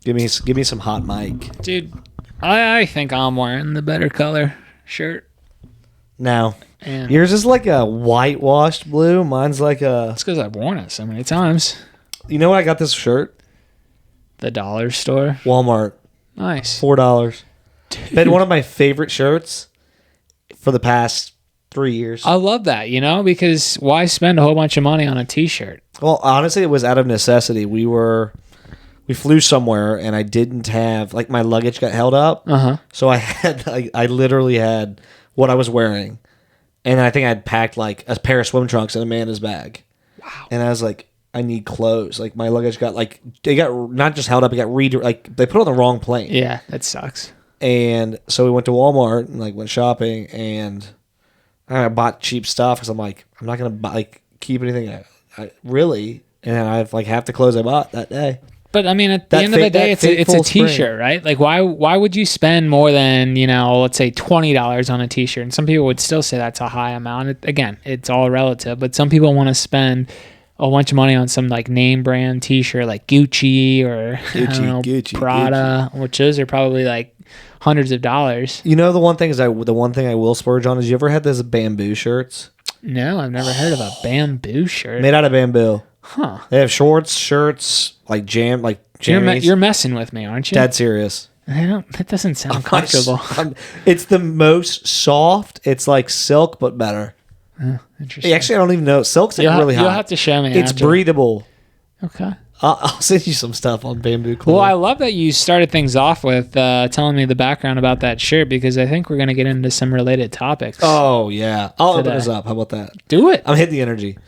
Give me some hot mic. Dude, I think I'm wearing the better color shirt. No. And Yours is like a whitewashed blue. Mine's like a... it's because I've worn it so many times. You know what I got this shirt? The dollar store. Walmart. Nice. $4. Been one of my favorite shirts for the past 3 years. I love that, because why spend a whole bunch of money on a t-shirt? Well, honestly, it was out of necessity. We flew somewhere, and I didn't have, like, my luggage got held up. Uh-huh. So I literally had what I was wearing. And I think I'd packed, like, a pair of swim trunks in Amanda's bag. Wow. And I was like, I need clothes. Like, my luggage got, like, they got not just held up, it got they put it on the wrong plane. Yeah, that sucks. And so we went to Walmart and, like, went shopping, and I bought cheap stuff because I'm like, I'm not going to, keep anything. Really. And I've, half the clothes I bought that day. But I mean, at the end of the day, it's a t-shirt, right? Like, why would you spend more than, let's say $20 on a t-shirt? And some people would still say that's a high amount. Again, it's all relative, but some people want to spend a bunch of money on some like name brand t-shirt, like Gucci or Gucci, Prada, which those are probably like hundreds of dollars. The one thing I will splurge on is, you ever had those bamboo shirts? No, I've never heard of a bamboo shirt. Made out of bamboo. Huh. They have shorts, shirts, jammies. You're messing with me, aren't you? Dead serious. That doesn't sound comfortable. It's the most soft. It's like silk, but better. Interesting. Actually, I don't even know. Silk's really hot. You'll have to show me. It's breathable. Okay. I'll send you some stuff on bamboo clothing. Well, I love that you started things off with telling me the background about that shirt, because I think we're going to get into some related topics. Oh, yeah. I'll open this up. How about that? Do it. I'm hitting the energy.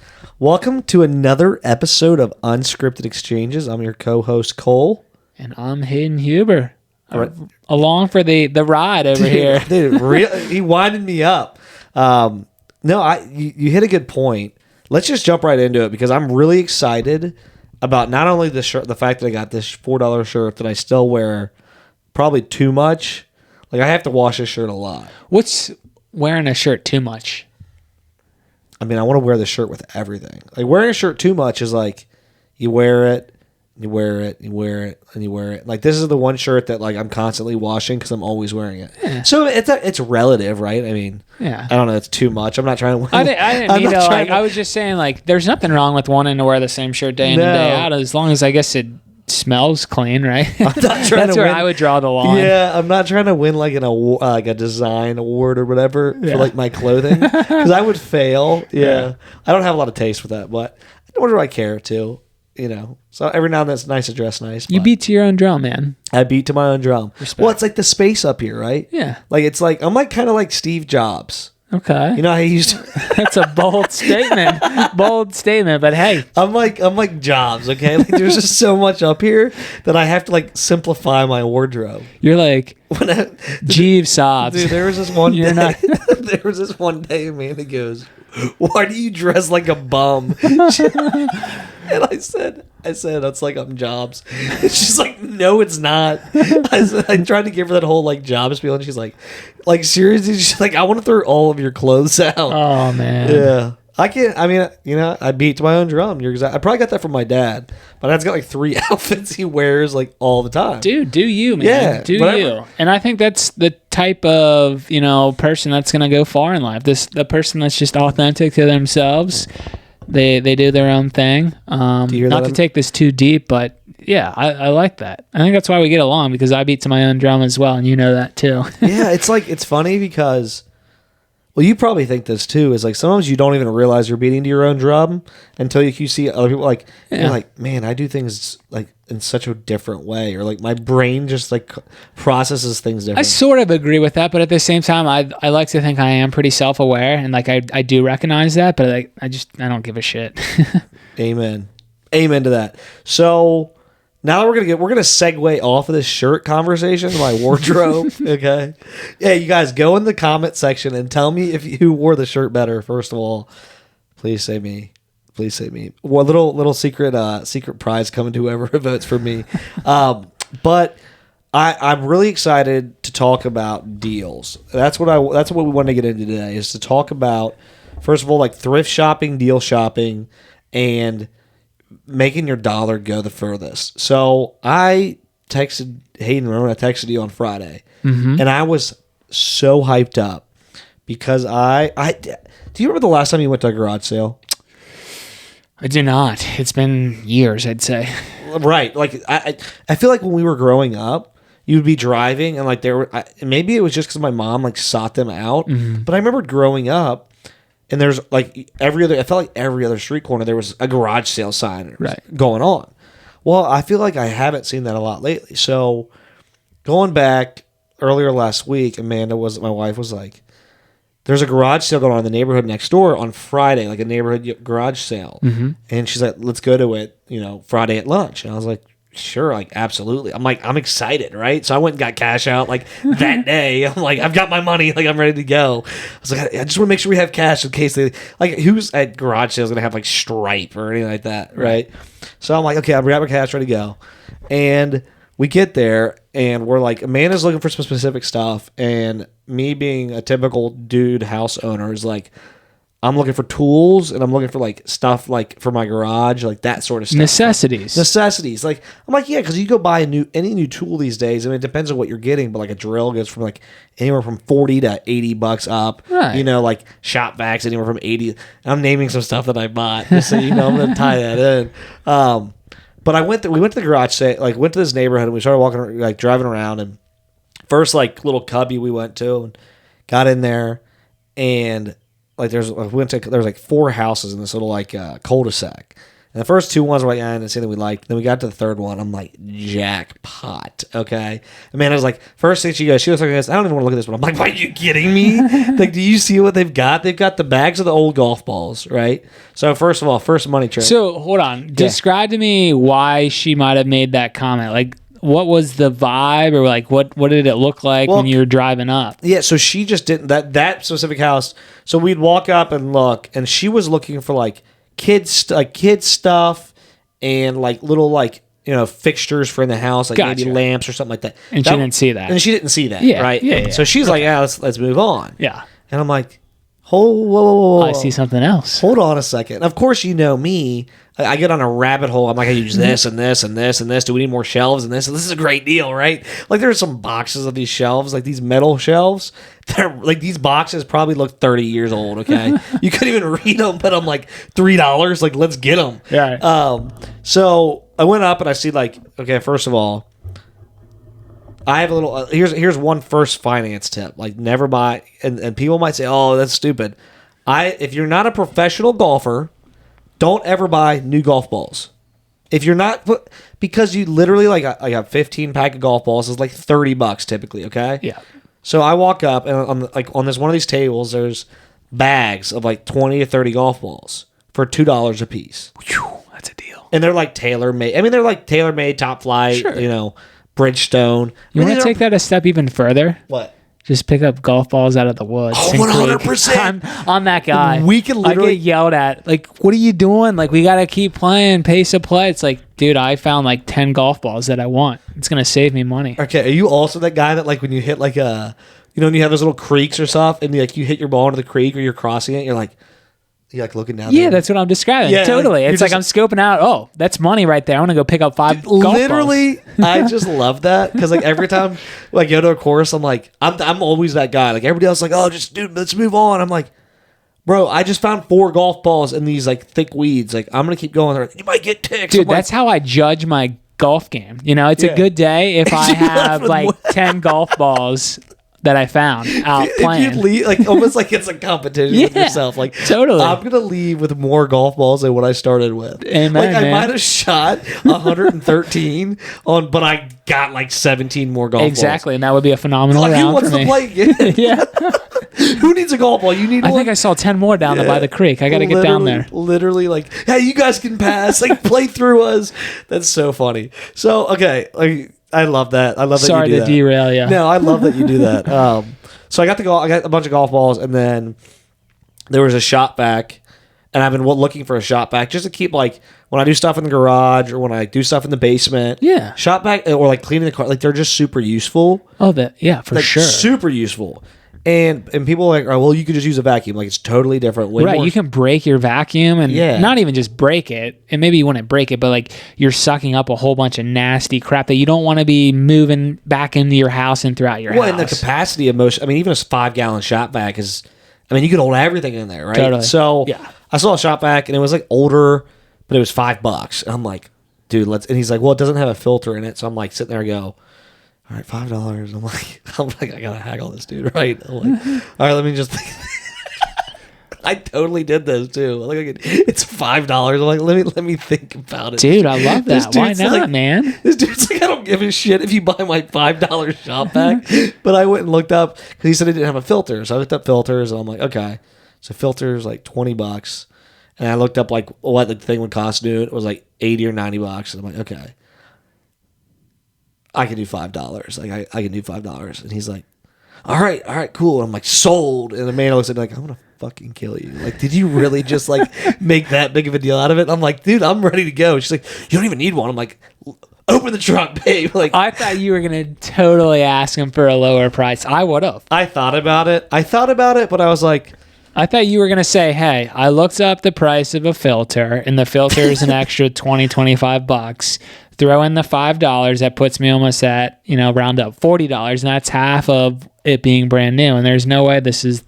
Welcome to another episode of Unscripted Exchanges. I'm your co-host, Cole. And I'm Hayden Huber. Right. Along for the ride over here. Dude, he winded me up. You hit a good point. Let's just jump right into it, because I'm really excited about not only the shirt, the fact that I got this $4 shirt that I still wear probably too much. Like, I have to wash this shirt a lot. What's wearing a shirt too much? I mean, I want to wear the shirt with everything. Like, wearing a shirt too much is like, you wear it, you wear it, you wear it, and you wear it. Like, this is the one shirt that, like, I'm constantly washing because I'm always wearing it. Yeah. So it's relative, right? I mean, yeah. I don't know. It's too much. I'm not trying to. I didn't mean to. I was just saying, like, there's nothing wrong with wanting to wear the same shirt day in and day out, as long as, I guess, it smells clean, right? That's where I would draw the line. Yeah, I'm not trying to win like a design award or whatever for like my clothing, because I would fail. Yeah, I don't have a lot of taste with that, but nor do I care to. So every now and then it's nice to dress nice. You beat to your own drum, man. I beat to my own drum. Respect. Well, it's like the space up here, right? Yeah. Like, it's like, I'm like kind of like Steve Jobs. Okay. You know how he used to... That's a bold statement. Bold statement, but hey. I'm like Jobs, okay? Like, there's just so much up here that I have to like simplify my wardrobe. You're like Jeeves Sobs. Dude, there was this one day. There was this one day, Amanda goes, "Why do you dress like a bum?" And I said, "That's like I'm Jobs." And she's like, "No, it's not." I tried to give her that whole like Jobs feel, and she's like seriously, she's like, "I want to throw all of your clothes out." Oh man. Yeah. I can't. I mean, I beat to my own drum. I probably got that from my dad. My dad's got like 3 outfits he wears like all the time. Dude, do you, man? Yeah, do you? And I think that's the type of person that's gonna go far in life. The person that's just authentic to themselves. They do their own thing. Not to take this too deep, but yeah, I like that. I think that's why we get along, because I beat to my own drum as well, and you know that too. Yeah, it's funny because. Well, you probably think this too. Is like sometimes you don't even realize you're beating to your own drum until you see other people you're like, man, I do things like in such a different way, or like my brain just like processes things differently. I sort of agree with that, but at the same time, I like to think I am pretty self-aware, and like I do recognize that, but I don't give a shit. Amen to that. So now we're gonna segue off of this shirt conversation to my wardrobe. Okay, yeah, you guys go in the comment section and tell me who wore the shirt better. First of all, please say me. Please say me. Well, little secret prize coming to whoever votes for me. But I'm really excited to talk about deals. That's what we want to get into today, is to talk about, first of all, like thrift shopping, deal shopping, and making your dollar go the furthest. So I texted Hayden. Remember I texted you on Friday, and I was so hyped up because I do you remember the last time you went to a garage sale? I do not. It's been years, I'd say. Right. Like I feel like when we were growing up, you'd be driving and like maybe it was just because my mom like sought them out, but I remember growing up and there's like I felt like every other street corner there was a garage sale sign going on. Well, I feel like I haven't seen that a lot lately. So going back earlier last week, my wife was like, there's a garage sale going on in the neighborhood next door on Friday, like a neighborhood garage sale. And she's like, let's go to it, Friday at lunch. And I was like, sure, like, absolutely. I'm like, I'm excited, right? So I went and got cash out like that day. I'm like, I've got my money, like, I'm ready to go. I was like, I just want to make sure we have cash in case they, like, who's at garage sales going to have like Stripe or anything like that, right? So I'm like, okay, I've got my cash ready to go. And we get there, and we're like, Amanda's looking for some specific stuff, and me being a typical dude house owner is like, I'm looking for tools, and I'm looking for like stuff like for my garage, like that sort of stuff. Necessities. Like I'm like, yeah, because you go buy any new tool these days. I mean, it depends on what you're getting, but like a drill goes from like anywhere from $40 to $80 up. Right. Like shop vacs anywhere from 80. I'm naming some stuff that I bought, just so I'm gonna tie that in. But we went to the garage sale, like went to this neighborhood, and we started walking, like driving around, and first like little cubby we went to, and got in there, and like there was like 4 houses in this little like cul-de-sac. And the first 2 ones were like, I didn't see that we liked. Then we got to the third one. I'm like, jackpot. Okay. Amanda was like, first thing she looks like this. I don't even want to look at this one. I'm like, are you kidding me? Like, do you see what they've got? They've got the bags of the old golf balls, right? So first of all, first money trick. So hold on. Yeah. Describe to me why she might have made that comment. Like, what was the vibe, or like what did it look like when you were driving up? Yeah, so she just didn't that specific house. So we'd walk up and look, and she was looking for like kids stuff and like little like fixtures for in the house, like maybe lamps or something like that. And she didn't see that. And she didn't see that. Yeah, right. Yeah. So she's like, yeah, let's move on. Yeah. And I'm like, whoa. I see something else. Hold on a second. And of course, me. I get on a rabbit hole. I'm like, I use this and this and this and this. Do we need more shelves and this? And this is a great deal, right? Like, there's some boxes of these shelves, like these metal shelves. They're like, these boxes probably look 30 years old. Okay, you couldn't even read them, but I'm like $3. Like, let's get them. Yeah. So I went up and I see like, okay, first of all, I have a little. Here's one first finance tip. Like, never buy. And people might say, oh, that's stupid. If you're not a professional golfer, don't ever buy new golf balls. If you're not, because you literally like I got 15 pack of golf balls. It's like $30 typically. Okay. Yeah. So I walk up and on this one of these tables, there's bags of like 20 to 30 golf balls for $2 a piece. Whew, that's a deal. And they're like tailor made. I mean, they're like tailor made, top flight. Sure. Bridgestone. You want to take that a step even further? What? Just pick up golf balls out of the woods. Oh, 100%. I'm that guy. We can literally... I get yelled at. Like, what are you doing? Like, we got to keep playing, pace of play. It's like, dude, I found like 10 golf balls that I want. It's going to save me money. Okay, are you also that guy that like when you hit like a... when you have those little creeks or stuff and like you hit your ball into the creek or you're crossing it, you're like looking down there. Yeah, that's what I'm describing. Yeah, totally. It's like I'm scoping out, oh, that's money right there. I want to go pick up 5 golf literally, balls. I just love that because like every time like go to a course, I'm like, I'm always that guy. Like everybody else is like, oh, just dude, let's move on. I'm like, bro, I just found 4 golf balls in these like thick weeds. Like I'm gonna keep going. They're like, you might get ticks. Dude, that's how I judge my golf game. It's a good day if I have like 10 golf balls that I found out playing. You leave, like almost like it's a competition with yourself. Like totally, I'm gonna leave with more golf balls than what I started with. Amen, like I man. might have shot 113 but I got like 17 more golf balls. Exactly, and that would be a phenomenal round who wants for me. to play again? Yeah. Who needs a golf ball? You need. I think I saw 10 more down there by the creek. I got to get down there. Literally, like, hey, you guys can pass. Like, play through us. That's so funny. So okay, like. I love that. I love that Sorry you do to that. derail you. No, I love that you do that. So I got a bunch of golf balls, and then there was a shop vac, and I've been looking for a shop vac just to keep like when I do stuff in the garage or when I do stuff in the basement. Yeah, shop vac or like cleaning the car, like they're just super useful. Oh, for sure, super useful. And people are like, oh, well, you could just use a vacuum. Like, it's totally different. Way right. more. You can break your vacuum and not even just break it. And maybe you wouldn't break it, but like you're sucking up a whole bunch of nasty crap that you don't want to be moving back into your house and throughout your house. Well, and the capacity of most, I mean, even a 5-gallon shop vac is, I mean, you could hold everything in there, right? Totally. So I saw a shop vac and it was like older, but it was $5. And I'm like, dude, and he's like, well, it doesn't have a filter in it. So I'm like sitting there, all right, $5. I'm like, I gotta haggle this dude, right? I'm like, all right, let me just. I totally did this too. Like, it's $5. I'm like, let me think about it, dude. I love that. Why not, like, man? This dude's like, I don't give a shit if you buy my $5 shop vac. But I went and looked up because he said it didn't have a filter, so I looked up filters, and I'm like, okay, so filters like $20, and I looked up like what the thing would cost new. It was like $80 or $90, and I'm like, okay. I can do $5. Like I can do $5. And he's like, all right, cool. And I'm like, sold. And Amanda looks at me like, I'm gonna fucking kill you. Like, did you really just like make that big of a deal out of it? And I'm like, dude, I'm ready to go. She's like, you don't even need one. I'm like, open the trunk, babe. Like, I thought you were gonna totally ask him for a lower price. I would have. I thought about it, but I was like, I thought you were going to say, hey, I looked up the price of a filter, and the filter is an extra $25. Throw in the $5. That puts me almost at, round up $40. And that's half of it being brand new. And there's no way this is,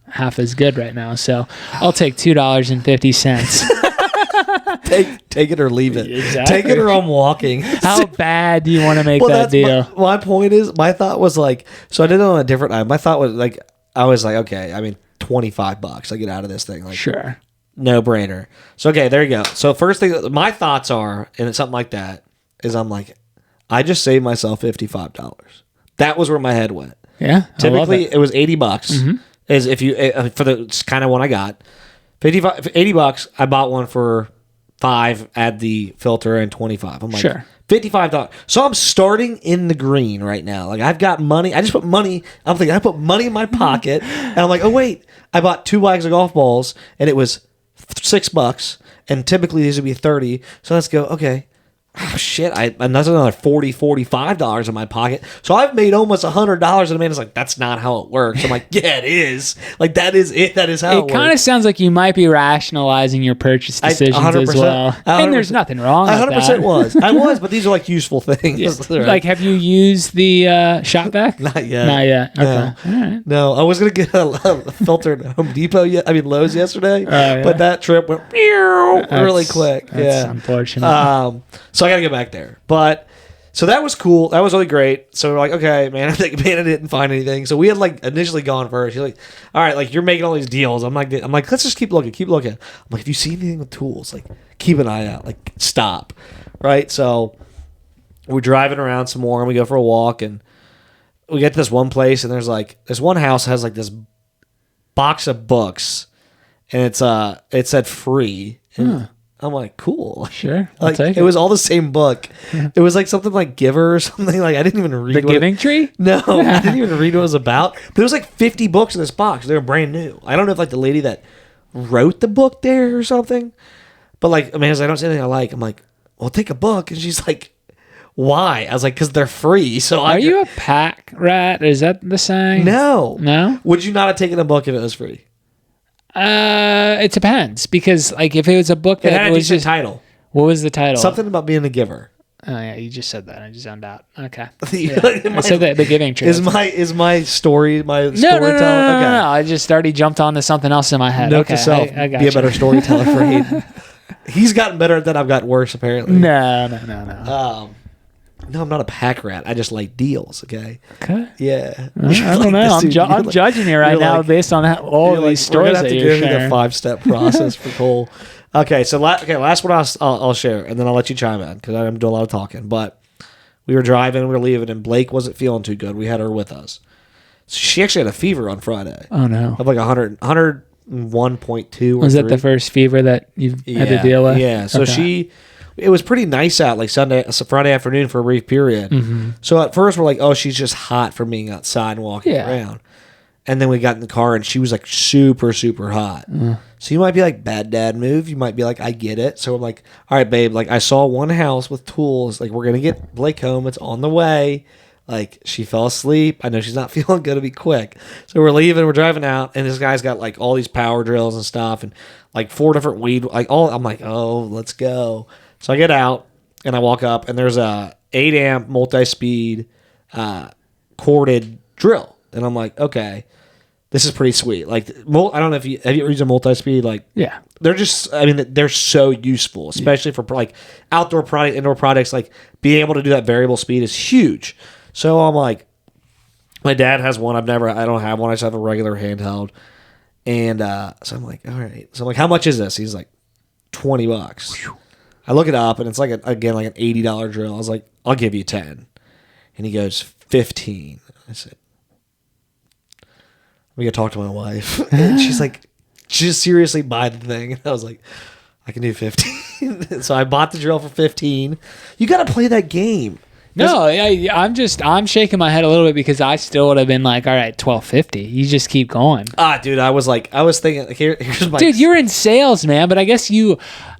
half as good right now. So I'll take $2.50. Take it or leave it. Exactly. Take it or I'm walking. How bad do you want to make that deal? My point is, my thought was like, so I did it on a different night. My thought was like, I was like, okay, I mean, $25. I get out of this thing. Like, sure. No brainer. So, okay, there you go. So, first thing, my thoughts are, and it's something like that, is I'm like, I just saved myself $55. That was where my head went. Yeah. Typically, it was $80. Mm-hmm. Is if you, for the kind of one I got, $80. I bought one for $5, add the filter, and $25. I'm like, sure. $55. So I'm starting in the green right now. Like, I've got money. I just put money. I'm thinking I put money in my pocket, and I'm like, oh wait, I bought 2 bags of golf balls, and it was $6, and typically these would be 30. So let's go. Okay. Oh shit! And that's another $45 in my pocket. So I've made almost $100. And Amanda's like, "That's not how it works." I'm like, "Yeah, it is. Like that is it. That is how it works." It kind of sounds like you might be rationalizing your purchase decisions as well. And there's nothing wrong with that. 100% was. I was, but these are like useful things. Yeah. Right. Like, have you used the shop vac? Not yet. Not yet. Okay. No. All right. No, I was gonna get a filter at Home Depot. Lowe's yesterday, but that trip went really quick. That's unfortunate. So I gotta get back there. But so that was cool. That was really great. So we're like, okay, man, I think Amanda didn't find anything. So we had like initially gone first. She's like, all right, like you're making all these deals. I'm like, let's just keep looking. I'm like, if you see anything with tools, like keep an eye out. Like stop. Right. So we're driving around some more and we go for a walk and we get to this one place and there's like this one house has like this box of books and it said free. And I'm like, cool. Sure. Like, take it was all the same book. It was like something like Giver or something. Like I didn't even read The Giving Tree? No, I didn't even read what it was about. But there was like 50 books in this box. They were brand new. I don't know if like the lady that wrote the book there or something. But like, Amanda's like, I don't see anything I like. I'm like, well, take a book. And she's like, why? I was like, because they're free. So Are you a pack rat? Is that the saying? No. No? Would you not have taken a book if it was free? It depends because like if it was a book that it had was just title. What was the title? Something about being a giver. Oh yeah, you just said that. I just zoned out. Okay. Yeah. I said that the Giving Tree. Is my story No. I just already jumped onto something else in my head. Note to self: I got be a better storyteller for Hayden. He's gotten better at that. I've gotten worse apparently. No. No, I'm not a pack rat. I just like deals. Okay. Yeah. I don't know. I'm judging you right now based on all these stories that you're sharing. We're gonna have to give you the 5-step process for Cole. Okay, so last one I'll share, and then I'll let you chime in because I'm doing a lot of talking. But we were driving, we were leaving, and Blake wasn't feeling too good. We had her with us. So she actually had a fever on Friday. Oh no! Of like 101.2. Was that the first fever that you've had to deal with? Yeah. So it was pretty nice out, like Friday afternoon for a brief period. Mm-hmm. So at first we're like, oh, she's just hot from being outside and walking around. And then we got in the car and she was like super, super hot. So you might be like, bad dad move. You might be like, I get it. So I'm like, all right, babe, like I saw one house with tools. Like we're going to get Blake home. It's on the way. Like, she fell asleep. I know she's not feeling good to be quick. So we're leaving. We're driving out, and this guy's got like all these power drills and stuff, and like 4 different weed. Like all, I'm like, oh, let's go. So I get out and I walk up, and there's a 8 amp multi-speed corded drill, and I'm like, okay, this is pretty sweet. Like, I don't know if you have you ever used a multi-speed. Like, yeah, they're just, I mean, they're so useful, especially for like outdoor product, indoor products. Like, being able to do that variable speed is huge. So I'm like, my dad has one. I don't have one. I just have a regular handheld. And so I'm like, all right. So I'm like, how much is this? He's like, $20. I look it up, and it's like like an $80 drill. I was like, I'll give you 10. And he goes, 15. I said, we gotta talk to my wife. And she's like, just seriously buy the thing. And I was like, I can do 15. So I bought the drill for 15. You gotta play that game. No, I'm shaking my head a little bit because I still would have been like, all right, $12.50. You just keep going. Dude, I was thinking, here's my... Dude, you're in sales, man, but I guess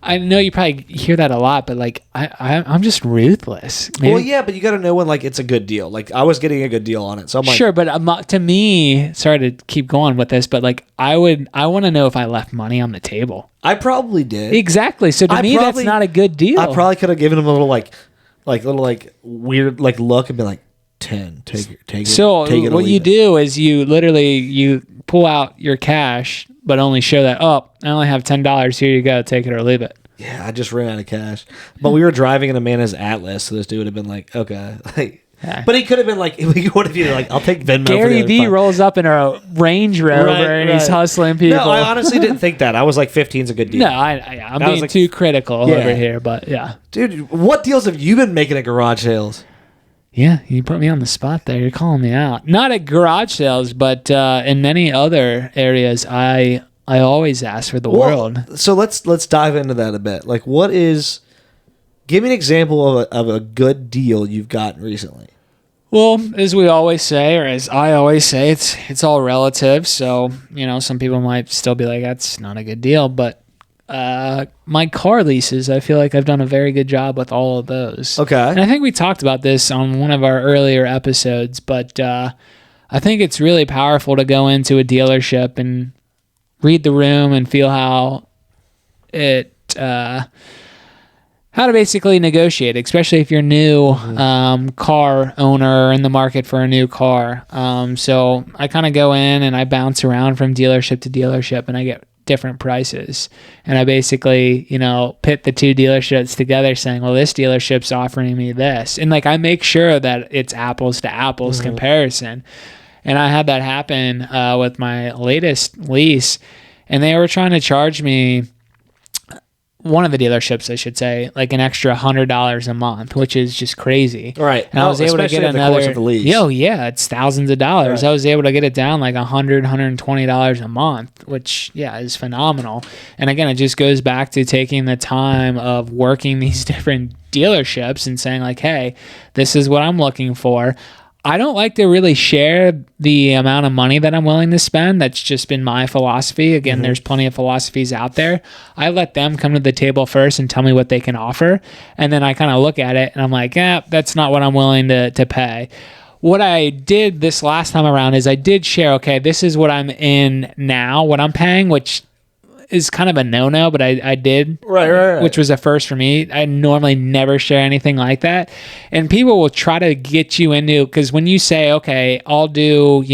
I know you probably hear that a lot, but like, I'm just ruthless. Maybe. Well, yeah, but you got to know when like it's a good deal. Like, I was getting a good deal on it. So I'm like... Sure, but to me, sorry to keep going with this, but like, I want to know if I left money on the table. I probably did. Exactly. So to me, that's not a good deal. I probably could have given him a little little weird look and be like, 10, take it. So what you do is you pull out your cash, but only show that, I only have $10. Here you go, take it or leave it. Yeah, I just ran out of cash. But we were driving in a Manus Atlas, so this dude would have been like, okay. Like, but he could have been like, what if you like, I'll take Venmo. Gary V rolls up in a Range Rover and he's hustling people. No, I honestly didn't think that. I was like, 15's a good deal. No, I'm being too critical over here, but yeah. Dude, what deals have you been making at garage sales? Yeah, you put me on the spot there. You're calling me out. Not at garage sales, but in many other areas, I always ask for the world. So let's dive into that a bit. Like, give me an example of a good deal you've gotten recently. Well, as we always say, or as I always say, it's all relative. So, some people might still be like, that's not a good deal. But my car leases, I feel like I've done a very good job with all of those. Okay. And I think we talked about this on one of our earlier episodes, but I think it's really powerful to go into a dealership and read the room and feel how to basically negotiate, especially if you're new car owner in the market for a new car. So I kind of go in and I bounce around from dealership to dealership and I get different prices. And I basically, pit the two dealerships together saying, well, this dealership's offering me this. And like, I make sure that it's apples to apples comparison. And I had that happen with my latest lease, and they were trying to charge me, one of the dealerships, I should say, like an extra $100 a month, which is just crazy. Right. And I was able to get another. Of the lease. Yeah, it's thousands of dollars. Right. I was able to get it down like $120 a month, which is phenomenal. And again, it just goes back to taking the time of working these different dealerships and saying like, hey, this is what I'm looking for. I don't like to really share the amount of money that I'm willing to spend. That's just been my philosophy. Again, there's plenty of philosophies out there. I let them come to the table first and tell me what they can offer. And then I kind of look at it and I'm like, that's not what I'm willing to pay. What I did this last time around is I did share, okay, this is what I'm in now, what I'm paying, which is kind of a no-no, but I did, right, which was a first for me. I normally never share anything like that. And people will try to get you into, because when you say, okay, I'll do,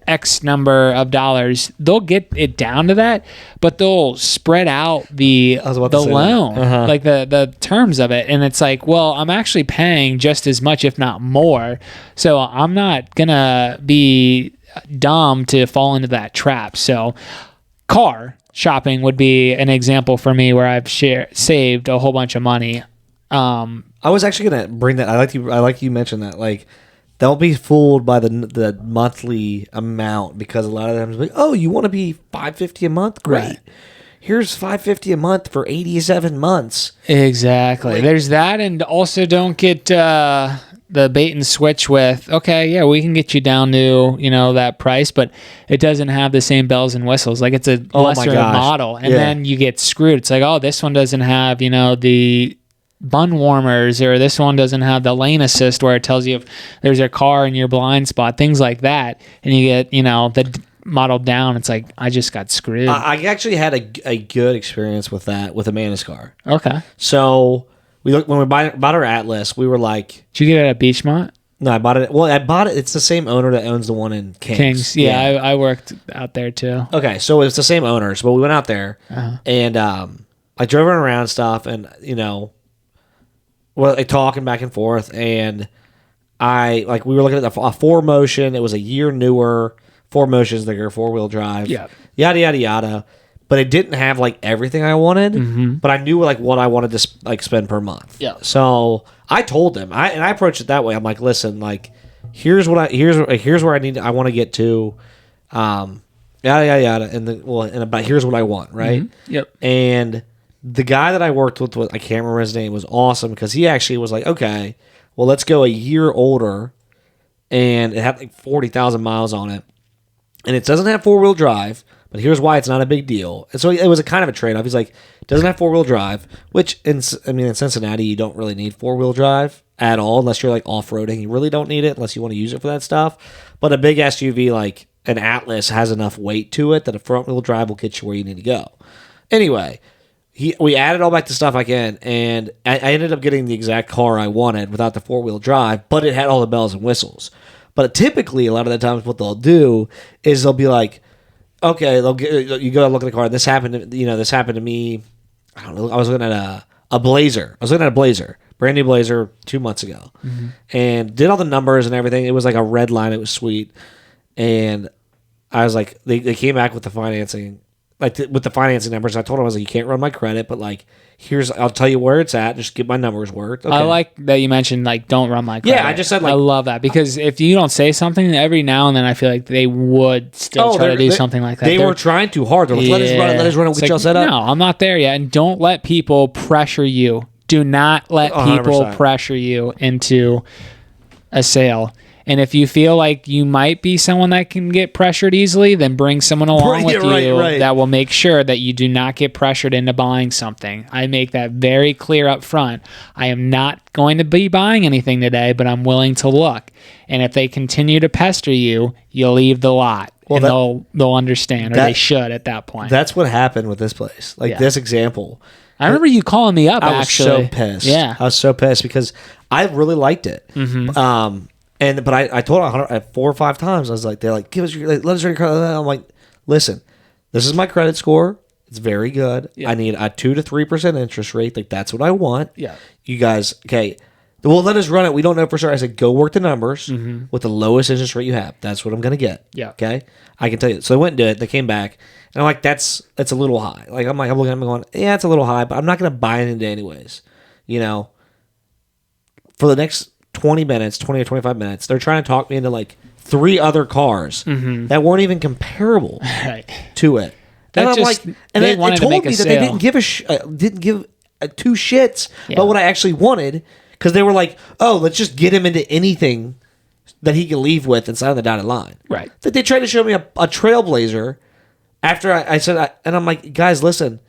X number of dollars, they'll get it down to that, but they'll spread out the loan, like the terms of it. And it's like, well, I'm actually paying just as much, if not more. So I'm not going to be dumb to fall into that trap. So car shopping would be an example for me where I've saved a whole bunch of money. I was actually gonna bring that. I like you mentioned that. Like, don't be fooled by the monthly amount, because a lot of them is like, oh, you want to be $550 a month? Great. Right. Here's $550 a month for 87 months. Exactly. Like, there's that, and also don't get the bait and switch with, okay, yeah, we can get you down to, that price, but it doesn't have the same bells and whistles. Like, it's a lesser model. And then you get screwed. It's like, oh, this one doesn't have, the bun warmers, or this one doesn't have the lane assist where it tells you if there's a car in your blind spot, things like that. And you get, the model down. It's like, I just got screwed. I actually had a good experience with that with Amanda's car. Okay. So when we bought our Atlas, we were like, did you get it at Beachmont? No, I bought it. Well, I bought it. It's the same owner that owns the one in Kings. Yeah. I worked out there too. Okay, so it's the same owners, but we went out there and I drove around and stuff, and like talking back and forth, and we were looking at a 4Motion. It was a year newer. 4Motion's like your 4-wheel drive. Yeah. Yada yada yada. But it didn't have like everything I wanted. But I knew like what I wanted to spend per month. Yeah. So I told them, I approached it that way. I'm like, listen, like here's where I want to get to, yada yada yada, and about here's what I want, right? Yep. And the guy that I worked with, I can't remember his name, was awesome because he actually was like, okay, well let's go a year older, and it had like 40,000 miles on it, and it doesn't have 4-wheel drive. But here's why it's not a big deal. And so it was a kind of a trade-off. He's like, it doesn't have 4-wheel drive, which in Cincinnati, you don't really need 4-wheel drive at all unless you're like off-roading. You really don't need it unless you want to use it for that stuff. But a big SUV like an Atlas has enough weight to it that a front-wheel drive will get you where you need to go. Anyway, we added all back the stuff I can, and I ended up getting the exact car I wanted without the 4-wheel drive, but it had all the bells and whistles. But typically, a lot of the times what they'll do is they'll be like, okay, you go look at the car. This happened to me. I don't know. I was looking at a Blazer. Brand new Blazer 2 months ago, and did all the numbers and everything. It was like a red line. It was sweet, and I was like, they came back with the financing, with the financing numbers. I told them, I was like, you can't run my credit, but like, I'll tell you where it's at. Just get my numbers worked. Okay. I like that you mentioned like don't run my credit. Yeah, I just said like, I love that because if you don't say something every now and then, I feel like they would still try to do something like that. They were trying too hard. They're like, let us run it. We all set up. No, I'm not there yet. And don't let people pressure you. Do not let people 100%. Pressure you into a sale. And if you feel like you might be someone that can get pressured easily, then bring someone along with you that will make sure that you do not get pressured into buying something. I make that very clear up front. I am not going to be buying anything today, but I'm willing to look. And if they continue to pester you, you'll leave the lot. Well, and they'll understand, or they should at that point. That's what happened with this place. This example. I remember you calling me up, actually. I was so pissed. Yeah. I was so pissed because I really liked it. But I told her 4 or 5 times. I was like, they're like, let us run your credit. I'm like, listen, this is my credit score. It's very good. Yeah. I need a 2 to 3% interest rate. Like that's what I want. Yeah. You guys, okay. Well, let us run it. We don't know for sure. I said, go work the numbers with the lowest interest rate you have. That's what I'm going to get. Yeah. Okay. I can tell you. So they went and did it. They came back, and I'm like, that's a little high. Like I'm looking at them going, yeah, it's a little high, but I'm not going to buy it into anyways. For the next 20 or 25 minutes, they're trying to talk me into like 3 other cars that weren't even comparable to it. And I'm like, and they told me that they didn't give 2 shits about what I actually wanted, because they were like, oh, let's just get him into anything that he can leave with inside of the dotted line. Right. That they tried to show me a Trailblazer after I said, and I'm like, guys, listen.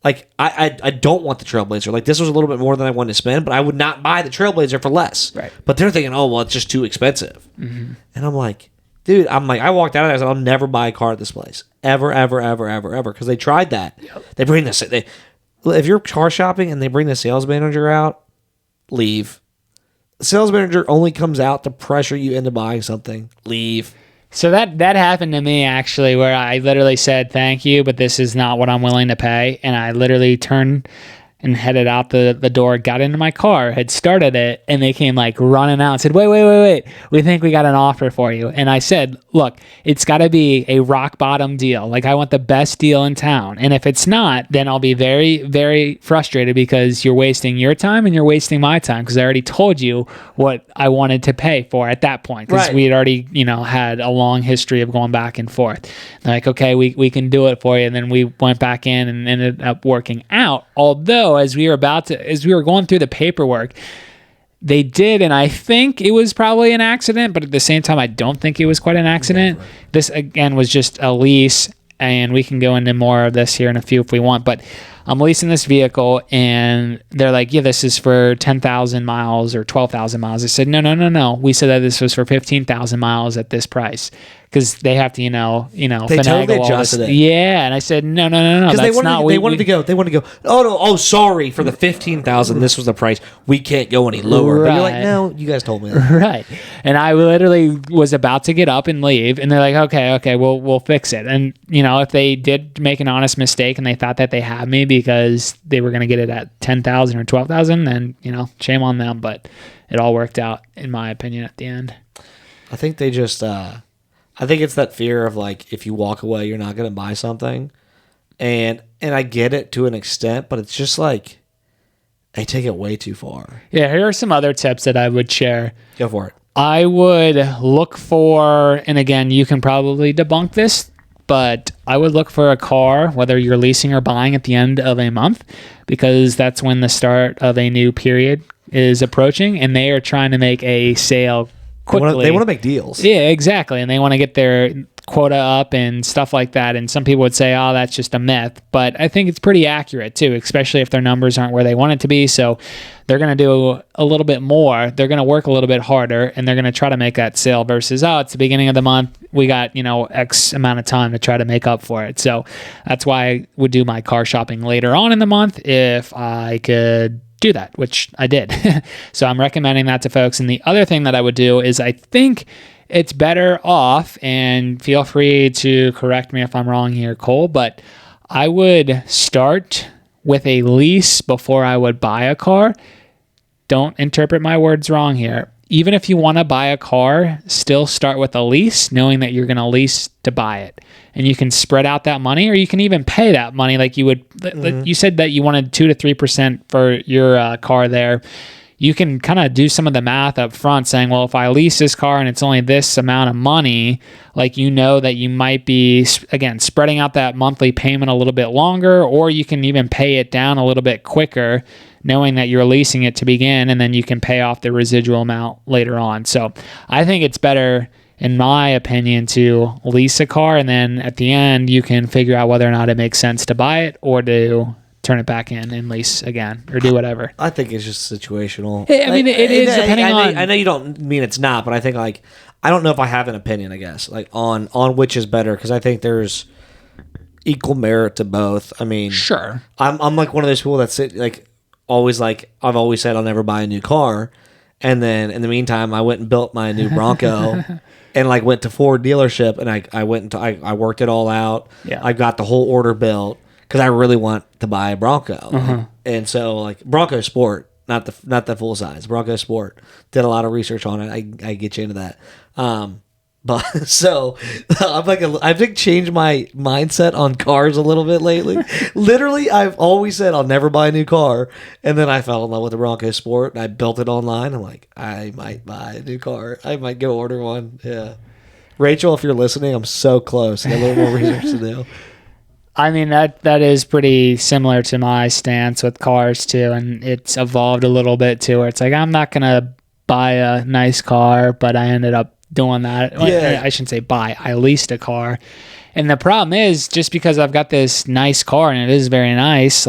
Like, I don't want the Trailblazer. Like, this was a little bit more than I wanted to spend, but I would not buy the Trailblazer for less. Right. But they're thinking, oh, well, it's just too expensive. And I'm like, dude, I walked out of there and I said, I'll never buy a car at this place. Ever, ever, ever, ever, ever. Because they tried that. Yep. They bring this. If you're car shopping and they bring the sales manager out, leave. The sales manager only comes out to pressure you into buying something. Leave. So that happened to me, actually, where I literally said, thank you, but this is not what I'm willing to pay. And I literally turned and headed out the door, got into my car, had started it, and they came like running out and said, wait, we think we got an offer for you. And I said, look, it's got to be a rock bottom deal. Like, I want the best deal in town. And if it's not, then I'll be very, very frustrated, because you're wasting your time and you're wasting my time, because I already told you what I wanted to pay for at that point, because we had already, had a long history of going back and forth. And like, okay, we can do it for you. And then we went back in and ended up working out. Although, as we were going through the paperwork, they did, and I think it was probably an accident, but at the same time, I don't think it was quite an accident. Never. This, again, was just a lease, and we can go into more of this here in a few if we want, but I'm leasing this vehicle, and they're like, yeah, this is for 10,000 miles or 12,000 miles. I said, no. We said that this was for 15,000 miles at this price. Because they have to, they totally adjusted it. Yeah, and I said, no. Because they wanted to go. Oh no! Oh, sorry for the 15,000. This was the price. We can't go any lower. Right. But you're like, no, you guys told me that. Right. And I literally was about to get up and leave, and they're like, okay, we'll fix it. And if they did make an honest mistake and they thought that they had me because they were going to get it at 10,000 or 12,000, then shame on them. But it all worked out, in my opinion, at the end. I think they just. I think it's that fear of like, if you walk away, you're not going to buy something. And I get it to an extent, but it's just like, they take it way too far. Yeah, here are some other tips that I would share. Go for it. I would look for, and again, you can probably debunk this, but I would look for a car, whether you're leasing or buying at the end of a month, because that's when the start of a new period is approaching, and they are trying to make a sale quickly. They want to make deals. Yeah, exactly. And they want to get their quota up and stuff like that. And some people would say, oh, that's just a myth. But I think it's pretty accurate too, especially if their numbers aren't where they want it to be. So they're going to do a little bit more. They're going to work a little bit harder, and they're going to try to make that sale versus, oh, it's the beginning of the month. We got, X amount of time to try to make up for it. So that's why I would do my car shopping later on in the month if I could do that, which I did. So I'm recommending that to folks. And the other thing that I would do is, I think it's better off, and feel free to correct me if I'm wrong here, Cole, but I would start with a lease before I would buy a car. Don't interpret my words wrong here. Even if you want to buy a car, still start with a lease, knowing that you're going to lease to buy it. And you can spread out that money, or you can even pay that money like you would. Mm-hmm. You said that you wanted 2 to 3% for your car there. You can kind of do some of the math up front, saying, well, if I lease this car and it's only this amount of money, that you might be, again, spreading out that monthly payment a little bit longer, or you can even pay it down a little bit quicker, knowing that you're leasing it to begin, and then you can pay off the residual amount later on. So I think it's better, in my opinion, to lease a car, and then at the end, you can figure out whether or not it makes sense to buy it or to turn it back in and lease again, or do whatever. I think it's just situational. I mean, it is depending on. I know you don't mean it's not, but I think I don't know if I have an opinion. I guess on which is better, because I think there's equal merit to both. I mean, sure. I'm like one of those people that's always I've always said I'll never buy a new car, and then in the meantime I went and built my new Bronco. And went to Ford dealership, and I worked it all out. Yeah. I got the whole order built, because I really want to buy a Bronco. Uh-huh. And so Bronco Sport, not the full size, Bronco Sport. Did a lot of research on it. I get you into that. But so I've changed my mindset on cars a little bit lately. Literally, I've always said I'll never buy a new car, and then I fell in love with the Bronco Sport, and I built it online. I'm like, I might buy a new car. I might go order one. Yeah, Rachel, if you're listening, I'm so close. I got a little more research to do. I mean, that is pretty similar to my stance with cars too, and it's evolved a little bit too, where it's like, I'm not gonna buy a nice car, but I ended up doing that. Yeah. I shouldn't say buy. I leased a car. And the problem is, just because I've got this nice car, and it is very nice,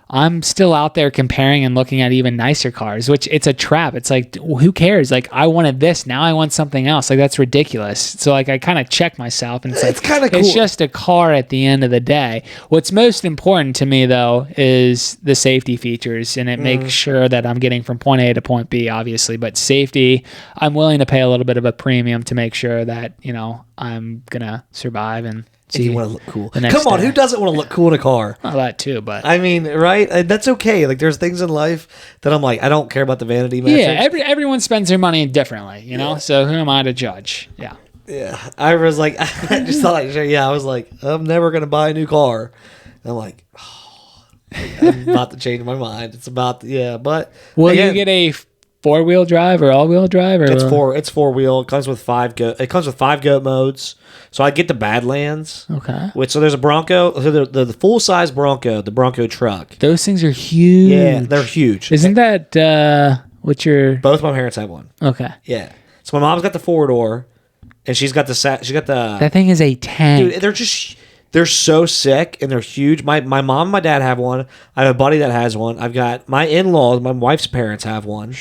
I'm still out there comparing and looking at even nicer cars, which it's a trap. It's like, who cares? I wanted this. Now I want something else. That's ridiculous. So I kind of check myself, and it's kind of cool. It's just a car at the end of the day. What's most important to me, though, is the safety features, and it makes sure that I'm getting from point A to point B, obviously. But safety, I'm willing to pay a little bit of a premium to make sure that, I'm going to survive and So you want to look cool. Come on, who doesn't want to look cool in a car? Well, that too, but I mean, right? That's okay. There's things in life that I'm like, I don't care about the vanity metrics. Yeah, everyone spends their money differently, Yeah. So who am I to judge? Yeah. Yeah. I was like, I just thought I was like, I'm never gonna buy a new car. And I'm like, I'm about to change my mind. It's about but will you get a 4-wheel drive or all-wheel drive? Or it's 4-wheel. It comes with 5 goat. It comes with 5 goat modes. So I get the Badlands. Okay. So there's a Bronco. So the full size Bronco, the Bronco truck. Those things are huge. Yeah, they're huge. Isn't that what's your? Both my parents have one. Okay. Yeah. So my mom's got the 4-door, and she's got the. That thing is a tank. Dude, They're so sick and they're huge. My mom and my dad have one. I have a buddy that has one. I've got my in-laws, my wife's parents have one.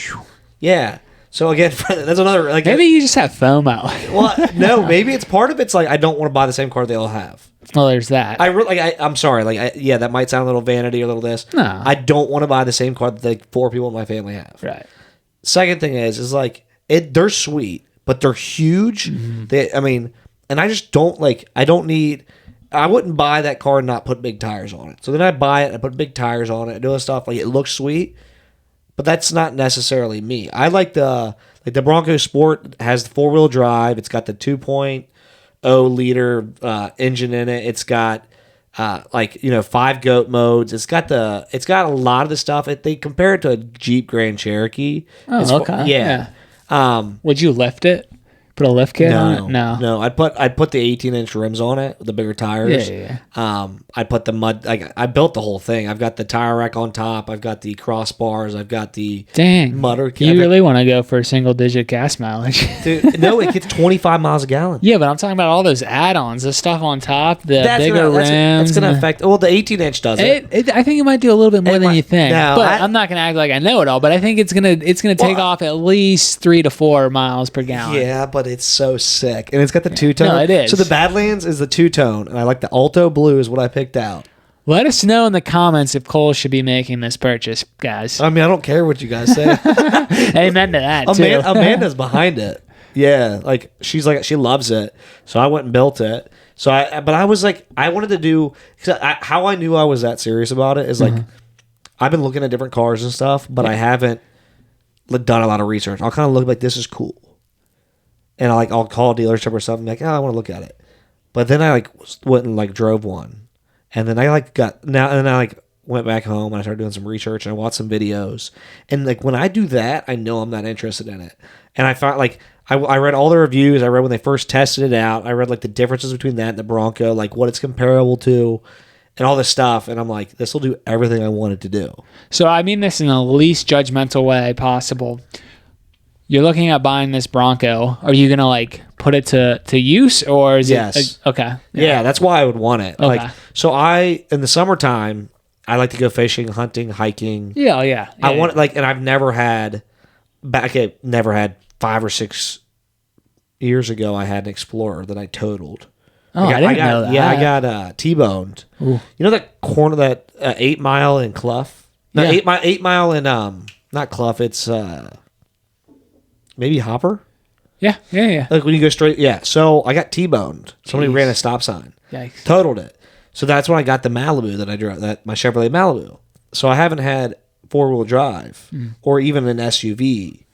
Yeah. So again, that's another. Like, maybe you just have FOMO. Well, no, maybe it's part of it's like I don't want to buy the same car they all have. Well, there's that. I'm sorry. Yeah, that might sound a little vanity or a little this. No. I don't want to buy the same car that like 4 people in my family have. Right. Second thing is like they're sweet, but they're huge. And I just don't like. I wouldn't buy that car and not put big tires on it. So then I buy it, I put big tires on it, I do all this stuff. Like, it looks sweet, but that's not necessarily me. I like the Bronco Sport has the 4-wheel drive. It's got the 2.0 liter engine in it. It's got 5 goat modes. It's got a lot of the stuff. They compare it to a Jeep Grand Cherokee. Oh, okay. Yeah. Would you lift it? Put a lift kit on it? No. I'd put the 18-inch rims on it with the bigger tires. Yeah. I put the mud. I built the whole thing. I've got the tire rack on top. I've got the crossbars. I've got the mutter. You really want to go for a single-digit gas mileage? Dude, no, it gets 25 miles a gallon. Yeah, but I'm talking about all those add-ons, the stuff on top, bigger rims. That's going to affect. Well, the 18-inch does it. I think it might do a little bit more than you think. No, but I'm not going to act like I know it all. But I think it's gonna take off at least 3 to 4 miles per gallon. Yeah, but it's so sick, and it's got the two-tone. No, it is. So the Badlands is the two-tone, and I like the Alto Blue is what I picked out. Let us know in the comments if Cole should be making this purchase, guys. I mean, I don't care what you guys say. Amen to that, too. Amanda's behind it. Yeah, like she loves it. So I went and built it. So I was like, I wanted to do, how I knew I was that serious about it is like, I've been looking at different cars and stuff, but I haven't done a lot of research. I'll kind of look like, this is cool. And I'll call a dealership or something like, I want to look at it. But then I went and drove one, and then I went back home and I started doing some research and I watched some videos. And when I do that, I know I'm not interested in it. And I found I read all the reviews. I read when they first tested it out. I read the differences between that and the Bronco, what it's comparable to, and all this stuff. And I'm like, this will do everything I wanted to do. So I mean this in the least judgmental way possible. You're looking at buying this Bronco. Are you gonna put it to use, or is it okay? Yeah, that's why I would want it. Okay. So in the summertime, I like to go fishing, hunting, hiking. Yeah. I want and I've never had 5 or 6 years ago. I had an Explorer that I totaled. Oh, I didn't know that. Yeah, I got T-boned. Ooh. You know that corner, that 8 Mile in Clough? No, yeah. 8 Mile in not Clough. It's maybe Hopper. Yeah. When you go straight. Yeah. So I got T-boned. Somebody ran a stop sign. Yikes. Totaled it. So that's when I got the Malibu that I drove. My Chevrolet Malibu. So I haven't had 4-wheel drive or even an SUV.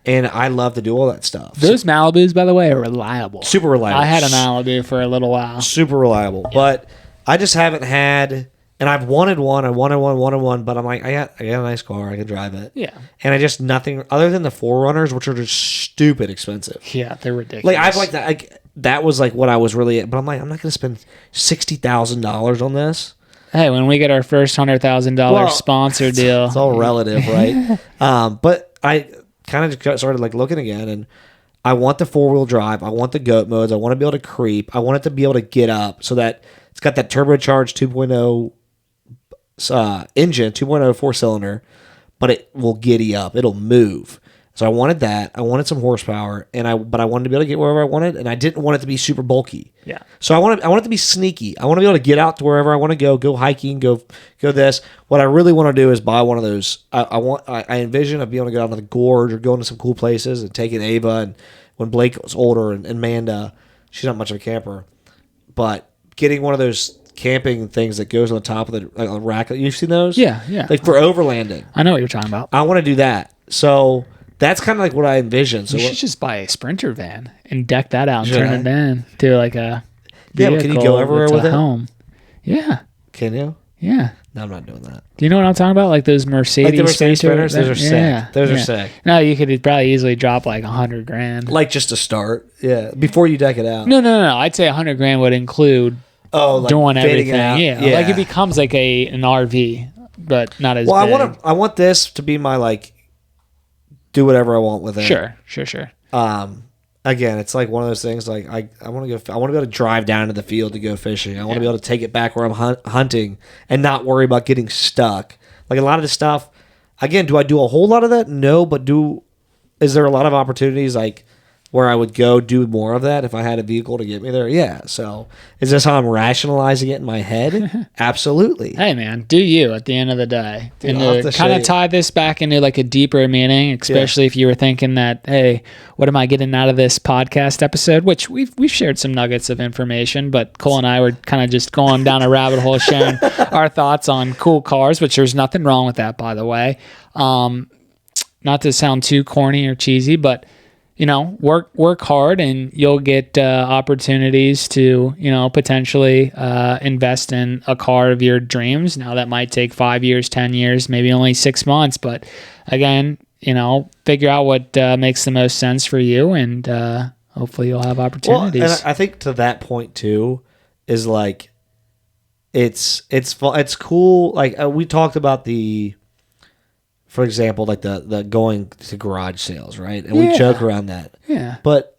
And I love to do all that stuff. Those Malibus, by the way, are reliable. Super reliable. I had a Malibu for a little while. Super reliable. Yeah. But I just haven't had, and I've wanted one. But I'm like, I got a nice car. I can drive it. Yeah. And I just, nothing, other than the 4Runners, which are just stupid expensive. Yeah, they're ridiculous. I've that. That was what I was really, but I'm like, I'm not going to spend $60,000 on this. Hey, when we get our first $100,000 sponsor deal. It's all relative, right? But I kind of just started looking again, and I want the 4-wheel drive. I want the goat modes. I want to be able to creep. I want it to be able to get up so that it's got that turbocharged 2.0 engine, 2.0 4-cylinder, but it will giddy up. It'll move. So I wanted that. I wanted some horsepower, but I wanted to be able to get wherever I wanted, and I didn't want it to be super bulky. Yeah. So I want it to be sneaky. I want to be able to get out to wherever I want to go hiking, go this. What I really want to do is buy one of those. I envision of being able to get out on the gorge or going to some cool places and taking Ava, and when Blake was older, and Amanda, she's not much of a camper, but getting one of those camping things that goes on the top of the rack. You've seen those? Yeah. For overlanding. I know what you're talking about. I want to do that. So that's kind of what I envision. So you should just buy a Sprinter van and deck that out and turn it in to a vehicle. Yeah, but can you go everywhere with it? Home. Yeah. Can you? Yeah. No, I'm not doing that. Do you know what I'm talking about? Those Mercedes, the Mercedes Sprinters? Those are sick. Those are sick. No, you could probably easily drop $100,000. Just to start. Yeah. Before you deck it out. No. I'd say $100,000 would include doing everything. Yeah. It becomes an RV, but not as big. I want this to be my do whatever I want with it. Sure. again, it's like one of those things. Like I want to go. I want to be able to drive down to the field to go fishing. I want to be able to take it back where I'm hunting and not worry about getting stuck. Like a lot of the stuff. Again, do I do a whole lot of that? No, but is there a lot of opportunities like where I would go do more of that if I had a vehicle to get me there? Yeah. So is this how I'm rationalizing it in my head? Absolutely. Hey man, do you at the end of the day. Dude, and to kind of tie this back into like a deeper meaning, especially if you were thinking that, hey, what am I getting out of this podcast episode? Which we've shared some nuggets of information, but Cole and I were kind of just going down a rabbit hole sharing our thoughts on cool cars, which there's nothing wrong with that, by the way. Not to sound too corny or cheesy, but work hard and you'll get opportunities to, potentially invest in a car of your dreams. Now that might take 5 years, 10 years, maybe only 6 months. But again, figure out what makes the most sense for you and hopefully you'll have opportunities. Well, and I think to that point too is like, it's cool. Like we talked about for example, like the going to garage sales, right? And we joke around that. Yeah. But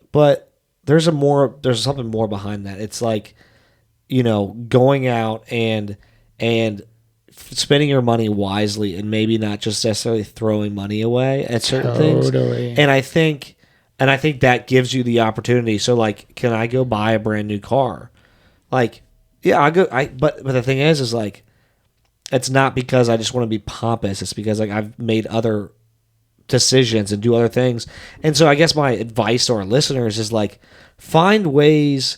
there's something more behind that. It's like, going out and spending your money wisely and maybe not just necessarily throwing money away at certain things. And I think that gives you the opportunity. So like, can I go buy a brand new car? Like, yeah, but the thing is like, it's not because I just want to be pompous. It's because like I've made other decisions and do other things. And so I guess my advice to our listeners is like, find ways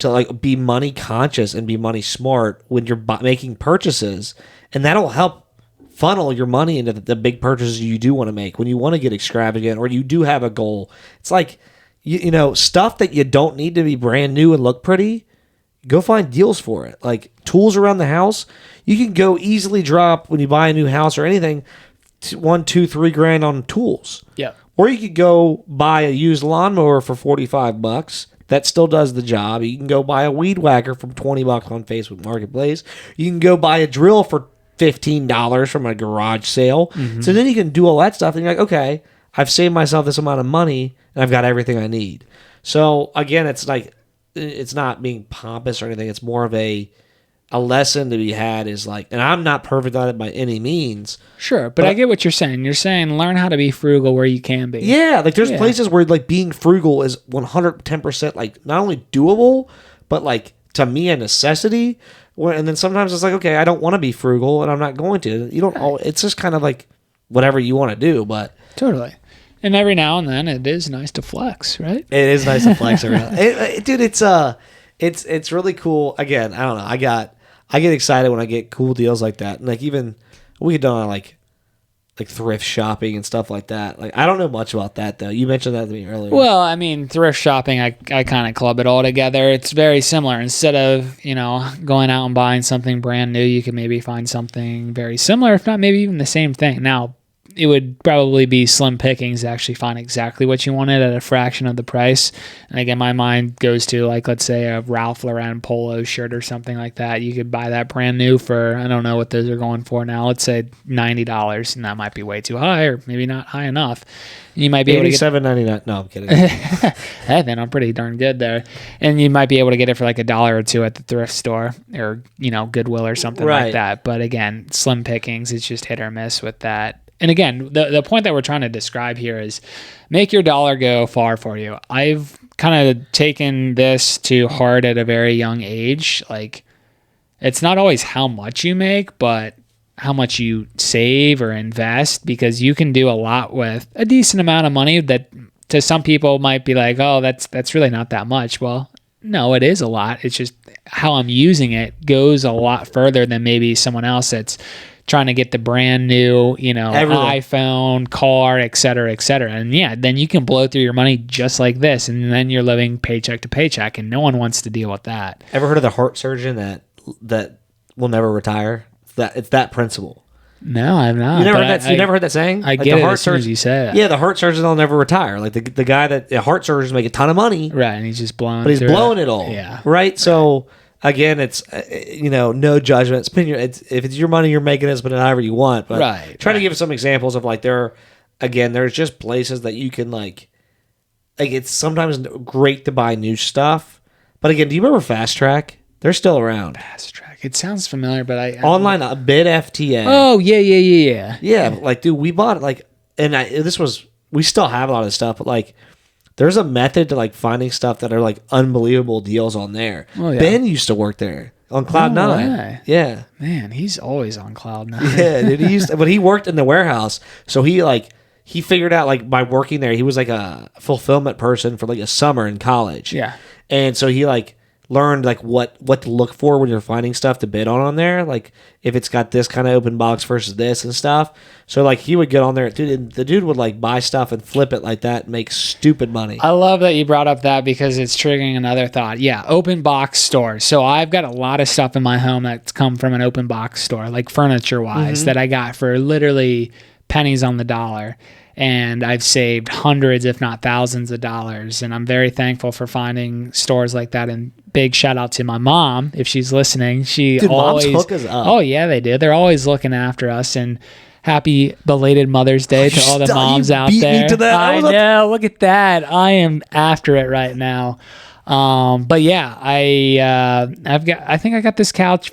to like be money conscious and be money smart when you're making purchases. And that'll help funnel your money into the big purchases you do want to make when you want to get extravagant or you do have a goal. It's like, stuff that you don't need to be brand new and look pretty. Go find deals for it. Like tools around the house, you can go easily drop when you buy a new house or anything, $1, $2, $3 on tools. Yeah. Or you could go buy a used lawnmower for $45. That still does the job. You can go buy a weed whacker for $20 on Facebook Marketplace. You can go buy a drill for $15 from a garage sale. Mm-hmm. So then you can do all that stuff and you're like, okay, I've saved myself this amount of money and I've got everything I need. So again, it's like, it's not being pompous or anything. It's more of a lesson to be had is like, and I'm not perfect on it by any means. Sure, but I get what you're saying. You're saying learn how to be frugal where you can be. Yeah, like there's places where like being frugal is 110% like not only doable, but like to me a necessity. And then sometimes it's like, okay, I don't want to be frugal and I'm not going to. You don't. It's just kind of like whatever you want to do, but totally. And every now and then, it is nice to flex, right? It is nice to flex around, dude. It's really cool. Again, I don't know. I get excited when I get cool deals like that, and like even we had done like thrift shopping and stuff like that. Like I don't know much about that though. You mentioned that to me earlier. Well, I mean, thrift shopping, I kind of club it all together. It's very similar. Instead of going out and buying something brand new, you can maybe find something very similar, if not maybe even the same thing. Now, it would probably be slim pickings to actually find exactly what you wanted at a fraction of the price. And again, my mind goes to like, let's say a Ralph Lauren polo shirt or something like that. You could buy that brand new for, I don't know what those are going for now. Let's say $90, and that might be way too high or maybe not high enough. You might be able to get $87.99. No, I'm kidding. Hey, then I'm pretty darn good there. And you might be able to get it for like $1 or $2 at the thrift store or, Goodwill or something like that. But again, slim pickings, it's just hit or miss with that. And again, the point that we're trying to describe here is make your dollar go far for you. I've kind of taken this to heart at a very young age. Like, it's not always how much you make, but how much you save or invest, because you can do a lot with a decent amount of money that to some people might be like, oh, that's really not that much. Well, no, it is a lot. It's just how I'm using it goes a lot further than maybe someone else that's trying to get the brand new, iPhone, car, et cetera, et cetera. And yeah, then you can blow through your money just like this. And then you're living paycheck to paycheck, and no one wants to deal with that. Ever heard of the heart surgeon that will never retire? It's that principle. No, I've not. You never heard that saying? I get it as soon as you say it. Yeah, the heart surgeon will never retire. Like the guy the heart surgeons make a ton of money. Right, and he's just blowing. But he's blowing it all. Yeah. Right? So again, it's no judgment. If it's your money, you're making it, spend it however you want. But trying to give some examples of like there's just places that you can like like it's sometimes great to buy new stuff. But again, do you remember Fast Track? They're still around. Fast Track. It sounds familiar, but I online bid FTA. Oh yeah. Yeah, like dude, we bought it like, and we still have a lot of stuff, but like, there's a method to like finding stuff that are like unbelievable deals on there. Oh, yeah. Ben used to work there on Cloud9. Yeah, man, he's always on Cloud9. Yeah, dude, but he worked in the warehouse, so he figured out like by working there, he was like a fulfillment person for like a summer in college. Yeah, and so he like learned like what to look for when you're finding stuff to bid on there, like if it's got this kind of open box versus this and stuff. So like he would get on there, dude, and the dude would like buy stuff and flip it like that and make stupid money. I love that you brought up that because it's triggering another thought. Yeah, open box stores. So I've got a lot of stuff in my home that's come from an open box store, like furniture wise, that I got for literally pennies on the dollar. And I've saved hundreds, if not thousands of dollars. And I'm very thankful for finding stores like that. And big shout out to my mom, if she's listening. Dude, always moms hook us up. Oh, yeah, they do. They're always looking after us. And happy belated Mother's Day to all the moms out there. Me to that. I know. Look at that. I am after it right now. But yeah, I think I got this couch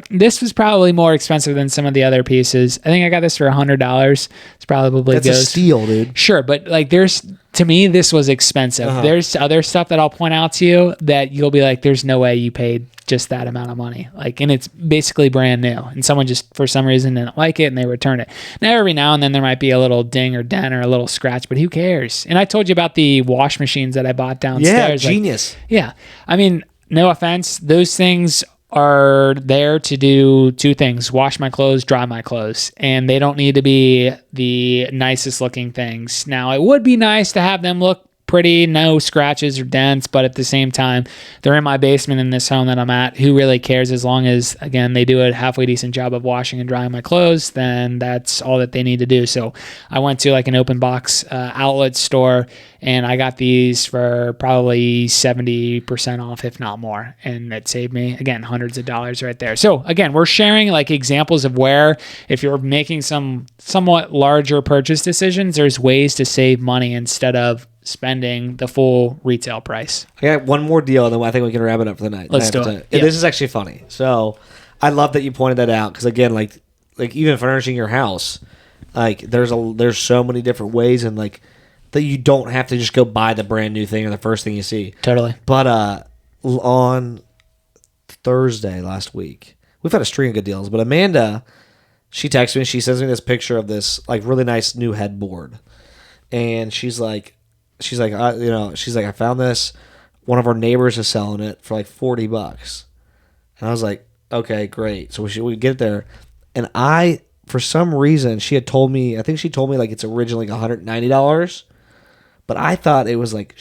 this was probably more expensive than some of the other pieces. I think I got this for $100. It's probably That's a steal, dude. Sure. But like to me, this was expensive. There's other stuff that I'll point out to you that you'll be like, there's no way you paid just that amount of money. Like, and it's basically brand new, and someone just for some reason didn't like it and they return it. Now every now and then there might be a little ding or dent or a little scratch, but who cares? And I told you about the wash machines that I bought downstairs. Yeah, genius. Yeah. I mean, no offense. Those things are there to do two things: wash my clothes, dry my clothes. And they don't need to be the nicest looking things. Now, it would be nice to have them look pretty, no scratches or dents, but at the same time, they're in my basement in this home that I'm at. Who really cares? As long as, again, they do a halfway decent job of washing and drying my clothes, then that's all that they need to do. So I went to like an open box outlet store, and I got these for probably 70% off, if not more. And it saved me, again, hundreds of dollars right there. So again, we're sharing like examples of where, if you're making some somewhat larger purchase decisions, there's ways to save money instead of spending the full retail price. I got one more deal, and then I think we can wrap it up for the night. Let's do it. Yeah. This is actually funny. So I love that you pointed that out, because again, like even furnishing your house, like there's so many different ways, and like that you don't have to just go buy the brand new thing or the first thing you see. Totally. But on Thursday last week, we've had a string of good deals. But Amanda, she texts me. She sends me this picture of this like really nice new headboard, and she's like, I found this. One of our neighbors is selling it for like $40, and I was like, okay, great. So we get there, and for some reason, she told me like it's originally like $190, but I thought it was like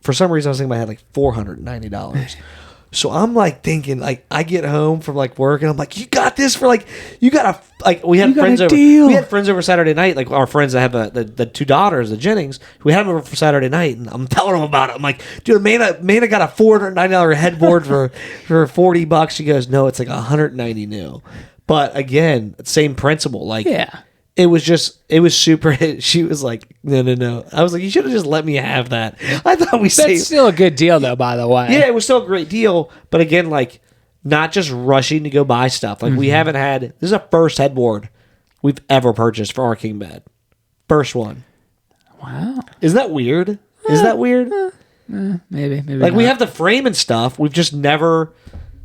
for some reason I was thinking in my head like $490. So I'm like thinking, like I get home from like work and I'm like, you got this for like, we had friends over. We had friends over Saturday night, like our friends that have the two daughters, the Jennings. We had them over for Saturday night, and I'm telling them about it. I'm like, dude, Amanda got a $490 headboard for $40. She goes, no, it's like $190 new. But again, same principle. Like, yeah. It was super. She was like, no. I was like, you should have just let me have that. I thought That's still a good deal, though, by the way. Yeah, it was still a great deal. But again, like, not just rushing to go buy stuff. Like, we haven't had, this is a first headboard we've ever purchased for our king bed. First one. Wow. Isn't that weird? Is that weird? Maybe like, not. we have the frame and stuff. We've just never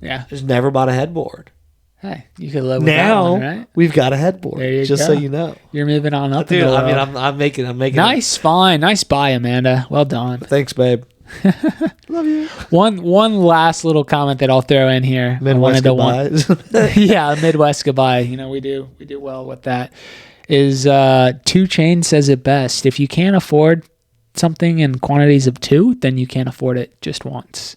bought a headboard. Hey, you could live with now, that one, right? We've got a headboard. There you just go. so you know. You're moving on up. Dude, I mean, I'm making nice find. Nice buy, Amanda. Well done. Thanks, babe. Love you. One last little comment that I'll throw in here. Midwest goodbyes. Yeah, Midwest goodbye. You know, we do well with that. Is 2 Chainz says it best. If you can't afford something in quantities of 2, then you can't afford it just once.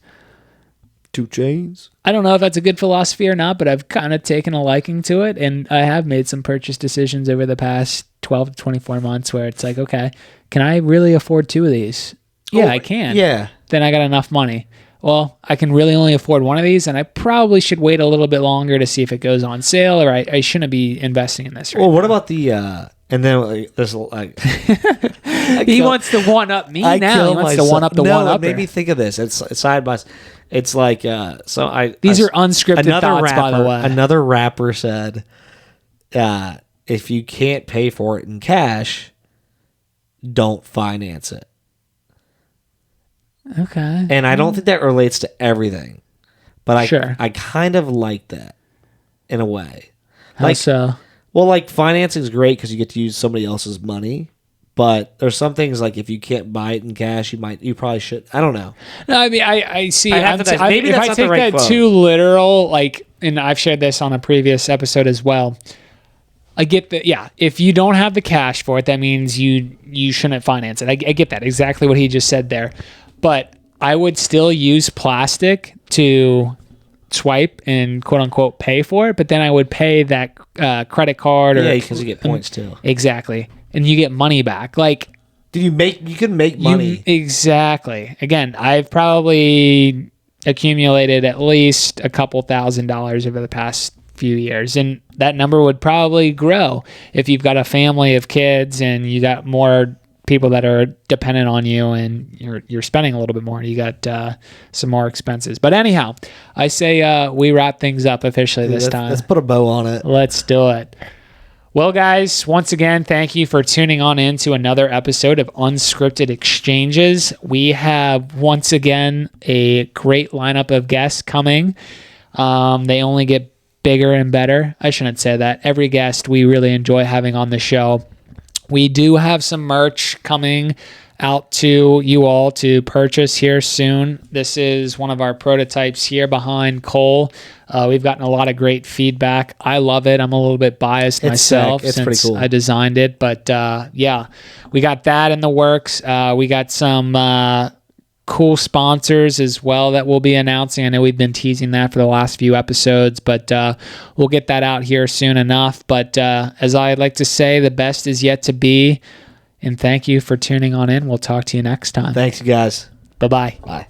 2 Chainz. I don't know if that's a good philosophy or not, but I've kind of taken a liking to it, and I have made some purchase decisions over the past 12 to 24 months where it's like, okay, can I really afford 2 of these? Yeah, I can. Yeah. Then I got enough money. Well, I can really only afford 1 of these, and I probably should wait a little bit longer to see if it goes on sale, or I shouldn't be investing in this right Well, what now. about the And then like, this like he wants to one up me now. He wants to one up the one up. It made me think of this. It's side by. It's like these are unscripted thoughts, by the way. Another rapper said, if you can't pay for it in cash, don't finance it. Okay. And I don't think that relates to everything, but I kind of like that in a way. How so? Well, like financing is great because you get to use somebody else's money, but there's some things like if you can't buy it in cash, you probably should. I don't know. No, I mean I see. Maybe if that's I not take the right that quote. too literal, like, and I've shared this on a previous episode as well. I get that. Yeah, if you don't have the cash for it, that means you shouldn't finance it. I get that, exactly what he just said there, but I would still use plastic to swipe and quote unquote pay for it, but then I would pay that credit card because you get points too. Exactly, and you get money back. Like, you can make money. Exactly. Again, I've probably accumulated at least a couple $1,000s over the past few years, and that number would probably grow if you've got a family of kids and you got more people that are dependent on you and you're spending a little bit more. You got some more expenses. But anyhow, I say we wrap things up officially this time. Let's put a bow on it. Let's do it. Well, guys, once again, thank you for tuning on into another episode of Unscripted Exchanges. We have, once again, a great lineup of guests coming. They only get bigger and better. I shouldn't say that. Every guest we really enjoy having on the show. We do have some merch coming out to you all to purchase here soon. This is one of our prototypes here behind Cole. We've gotten a lot of great feedback. I love it. I'm a little bit biased myself sick. It's since pretty cool. I designed it. But yeah, we got that in the works. We got some cool sponsors as well that we'll be announcing. I know we've been teasing that for the last few episodes, but we'll get that out here soon enough. But as I like to say, the best is yet to be. And thank you for tuning on in. We'll talk to you next time. Thanks, you guys. Bye-bye. Bye.